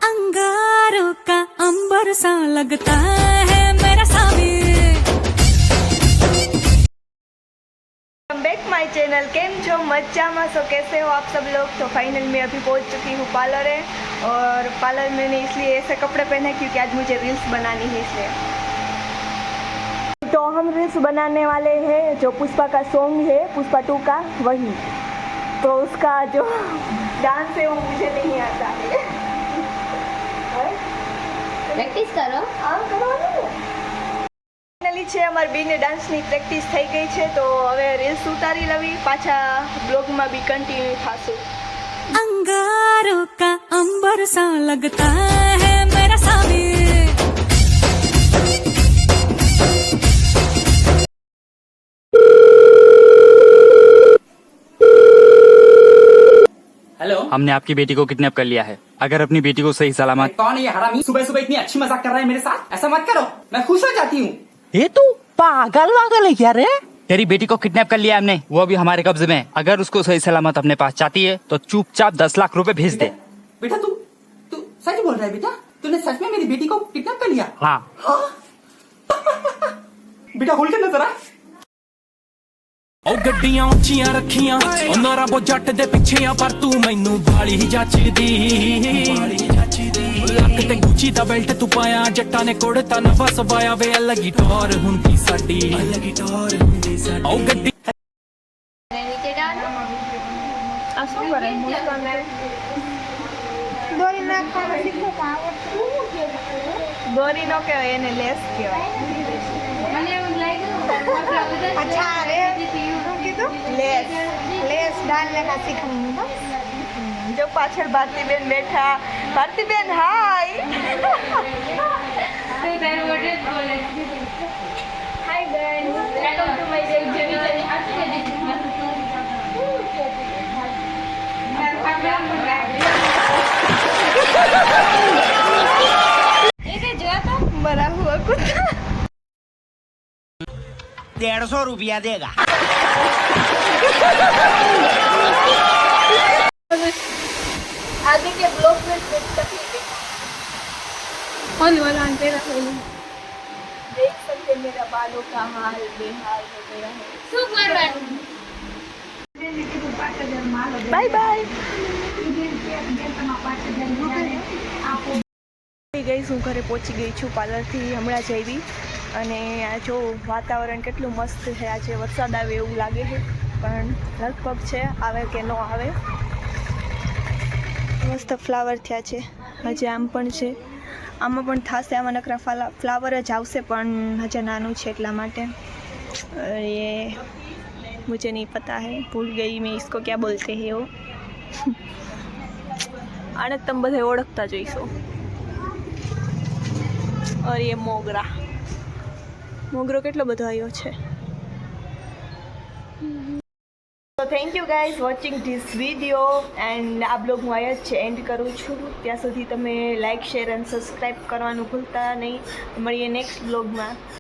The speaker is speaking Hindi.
अंगारों का अंबर सा लगता है मेरा सामी। बैक माई चैनल केम जो मजा में सो कैसे हो आप सब लोग। तो फाइनल में अभी पहुंच चुकी हूँ पार्लर है, और पार्लर मैंने इसलिए ऐसे कपड़े पहने क्योंकि आज मुझे रील्स बनानी है इसलिए। तो हम रील्स बनाने वाले हैं जो पुष्पा का सॉन्ग है, पुष्पा 2 का, वही। तो उसका जो डांस है वो मुझे नहीं आता है। પ્રેક્ટિસ કરો આમ કરવાનું ને। ફાઇનલી છે અમારી બેને ડાન્સની પ્રેક્ટિસ થઈ ગઈ છે, તો હવે રીલ્સ ઉતારી લવી, પાછા બ્લોગમાં બી કન્ટિન્યુ થાશું। अंगारों का अंबर सा लगता है मेरा सामी। हेलो, हमने आपकी बेटी को किडनैप कर लिया है। अगर अपनी बेटी को सही सलामत। कौन है ये हरामी? सुबह सुबह इतनी अच्छी मजाक कर रहा है मेरे साथ। ऐसा मत करो, मैं खुश हो जाती हूँ। ये तू पागल वागल है क्या रे? तेरी बेटी को किडनैप कर लिया हमने, वो भी हमारे कब्जे में। अगर उसको सही सलामत अपने पास चाहती है तो चुपचाप 10 लाख रुपए भेज दे। बेटा तू तू सच बोल रहा है बेटा? तूने सच में मेरी बेटी को किडनैप कर लिया? हाँ। बेटा होल्ड करना जरा। ਉਹ ਗੱਡੀਆਂ ਉੱਚੀਆਂ ਰੱਖੀਆਂ ਉਹਨਾਂ ਰੱਬੋ ਜੱਟ ਦੇ ਪਿੱਛੇ ਆ, ਪਰ ਤੂੰ ਮੈਨੂੰ ਬਾਲੀ ਹੀ ਜੱਚਦੀ। ਲੱਕ ਤੇ ਗੁੱਚੀ ਦਾ ਬੈਲਟ ਤੂੰ ਪਾਇਆ, ਜੱਟਾਂ ਨੇ ਕੋੜਤਾ ਨਫਾ ਸਵਾਇਆ ਵੇ, ਅਲੱਗੀ ਟੌਰ ਹੁੰਦੀ ਸਾਡੀ। ਉਹ ਗੱਡੀ નીચે ડાળ આ શું કરે? મુસ્કાન દોરી નો કહેવાય, એને લેસ કહેવાય। મને એવું લાગ્યું અચ્છા રે, શું કીધું? લેસ લેસ ડાલ લેખા શીખવું બસ। જો પાછળ ભારતીબેન બેઠા। ભારતીબેન હાય। હાય બેન, વેલકમ ટુ માય मरा हुआ कुत्ता। 150 रुपया देगा। आगे के ब्लॉग में तकलीफ है। होने वाला अंधेरा है। देख सकते मेरा बालों का हाल बेहाल हो गया है। શું કરવાનું? Bye bye. ગઈ હું ઘરે પહોંચી ગઈ છું પાર્લરથી, હમણાં જ આવી। અને આ જો વાતાવરણ કેટલું મસ્ત છે, આજે વરસાદ આવે એવું લાગે છે, પણ લગભગ છે આવે કે ન આવે। મસ્ત ફ્લાવર થયા છે, હજી આમ પણ છે, આમાં પણ થશે, આમાં નકરા ફ્લાવર જ આવશે, પણ હજી નાનું છે એટલા માટે। ये मुझे नहीं पता है, भूल गई मैं इसको क्या बोलते हैं वो। आने તમે બધા ઓળખતા જોઈશો। और ये मोगरा, मोगरो કેટલો બધો આવ્યો છે। તો thank you guys watching this video, and આ બ્લોગ હું અહીંયા જ એન્ડ કરું છું। ત્યાં સુધી તમે લાઇક, શેર અને સબસ્ક્રાઈબ કરવાનું ભૂલતા નહીં। મળીએ નેક્સ્ટ બ્લોગમાં।